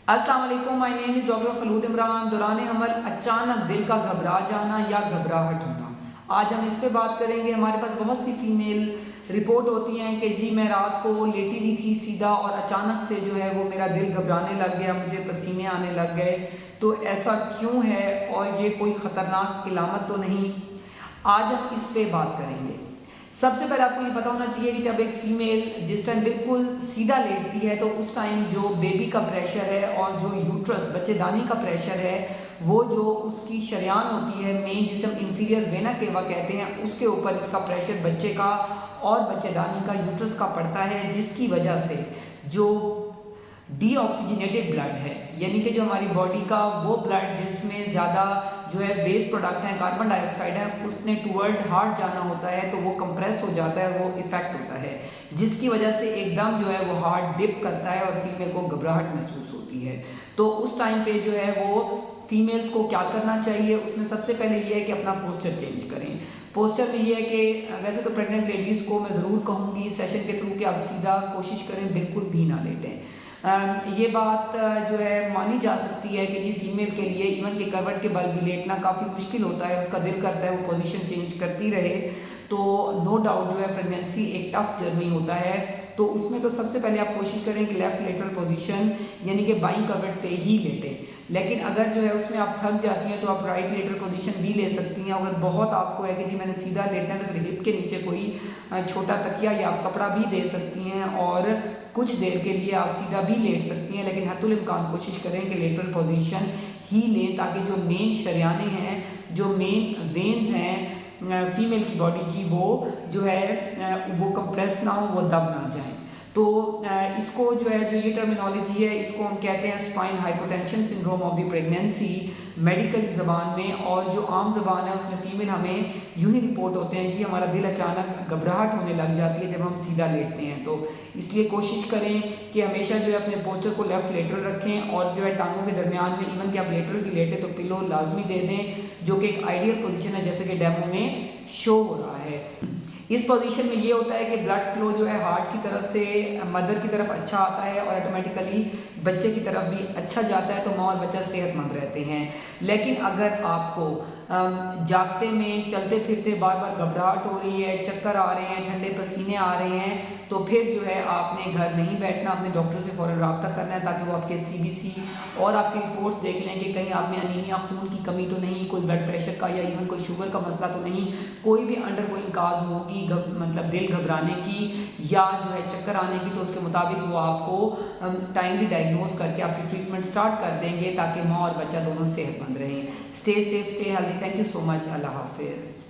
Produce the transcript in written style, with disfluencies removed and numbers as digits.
अस्सलाम वालेकुम, my name is doctor Khalood Imran. दौरान हमल अचानक दिल का घबरा जाना या घबराहट होना, आज हम इस पे बात करेंगे। हमारे पास बहुत सी फीमेल रिपोर्ट होती हैं कि जी मैं रात को लेटी हुई थी सीधा और अचानक से जो है वो मेरा दिल घबराने लग गया, मुझे पसीने आने लग गए। तो ऐसा क्यों है और ये कोई ख़तरनाक इलामत तो नहीं? आज हम इस पे बात करेंगे। सबसे पहले आपको ये पता होना चाहिए कि जब एक फ़ीमेल जिस टाइम बिल्कुल सीधा लेटती है तो उस टाइम जो बेबी का प्रेशर है और जो यूट्रस बच्चेदानी का प्रेशर है, वो जो उसकी शरेयान होती है मेन, जिसे हम इंफीरियर वेना केवा कहते हैं, उसके ऊपर इसका प्रेशर बच्चे का और बच्चेदानी का यूट्रस का पड़ता है, जिसकी वजह से जो डीऑक्सीजनेटेड ब्लड है, यानी कि जो हमारी बॉडी का वो ब्लड जिसमें ज़्यादा जो है वेस्ट प्रोडक्ट हैं, कार्बन डाइऑक्साइड है, उसने टूवर्ड हार्ट जाना होता है तो वो कंप्रेस हो जाता है, वो इफेक्ट होता है, जिसकी वजह से एकदम जो है वो हार्ट डिप करता है और फीमेल को घबराहट महसूस होती है। तो उस टाइम पे जो है वो फीमेल्स को क्या करना चाहिए, उसमें सबसे पहले ये है कि अपना पोस्चर चेंज करें। पोस्चर में ये है कि वैसे तो प्रेग्नेंट लेडीज़ को मैं ज़रूर कहूँगी सेशन के थ्रू कि आप सीधा कोशिश करें, बिल्कुल भी ना लेटें। ये बात जो है मानी जा सकती है कि जी फीमेल के लिए इवन कि करवट के बल भी लेटना काफ़ी मुश्किल होता है, उसका दिल करता है वो पोजीशन चेंज करती रहे। तो नो डाउट जो है प्रेगनेंसी एक टफ जर्नी होता है, तो उसमें तो सबसे पहले आप कोशिश करें कि लेफ़्ट लेटरल पोजीशन यानी कि बाईं करवट पे ही लेटें। लेकिन अगर जो है उसमें आप थक जाती हैं तो आप राइट लेटरल पोजीशन भी ले सकती हैं। अगर बहुत आपको है कि जी मैंने सीधा लेटना है तो फिर हिप के नीचे कोई छोटा तकिया या आप कपड़ा भी दे सकती हैं और कुछ देर के लिए आप सीधा भी लेट सकती हैं, लेकिन हत्तुल इम्कान कोशिश करें कि लेटरल पोजीशन ही लें, ताकि जो मेन शरियाने हैं, जो मेन वेन्स हैं फीमेल की बॉडी की, वो जो है वो कंप्रेस ना हो, वो दब ना जाएं। तो इसको जो है जो ये टर्मिनोलॉजी है इसको हम कहते हैं spine hypotension syndrome of the pregnancy medical ज़बान में, और जो आम ज़बान है उसमें फ़ीमेल हमें यूँ ही रिपोर्ट होते हैं कि हमारा दिल अचानक घबराहट होने लग जाती है जब हम सीधा लेटते हैं। तो इसलिए कोशिश करें कि हमेशा जो है अपने पोस्चर को लेफ़्ट लेटरल रखें और जो है टांगों के दरमियान में इवन कि आप लेटरल भी लेटें तो पिलो लाजमी दे दें, जो कि एक आइडियल पोजीशन है जैसे कि डेमो में शो हो रहा है। इस पोजीशन में ये होता है कि ब्लड फ्लो जो है हार्ट की तरफ से मदर की तरफ अच्छा आता है और ऑटोमेटिकली बच्चे की तरफ भी अच्छा जाता है, तो माँ और बच्चा सेहतमंद रहते हैं। लेकिन अगर आपको जागते में चलते फिरते बार बार घबराहट हो रही है, चक्कर आ रहे हैं, ठंडे पसीने आ रहे हैं, तो फिर जो है आपने घर नहीं बैठना, अपने डॉक्टर से फ़ौरन रब्ता करना है ताकि वो आपके सीबीसी और आपकी रिपोर्ट्स देख लें कि कहीं आप में अनीमिया, खून की कमी तो नहीं, कोई ब्लड प्रेशर का या इवन कोई शुगर का मसला तो नहीं, कोई भी अंडर गोइंग काज होगी मतलब दिल घबराने की या जो है चक्कर आने की, तो उसके मुताबिक वो आपको टाइमली डायग्नोज करके आपकी ट्रीटमेंट स्टार्ट कर देंगे ताकि माँ और बच्चा दोनों सेहतमंद रहें। Stay safe, stay healthy. Thank you so much. अल्लाह हाफिज़।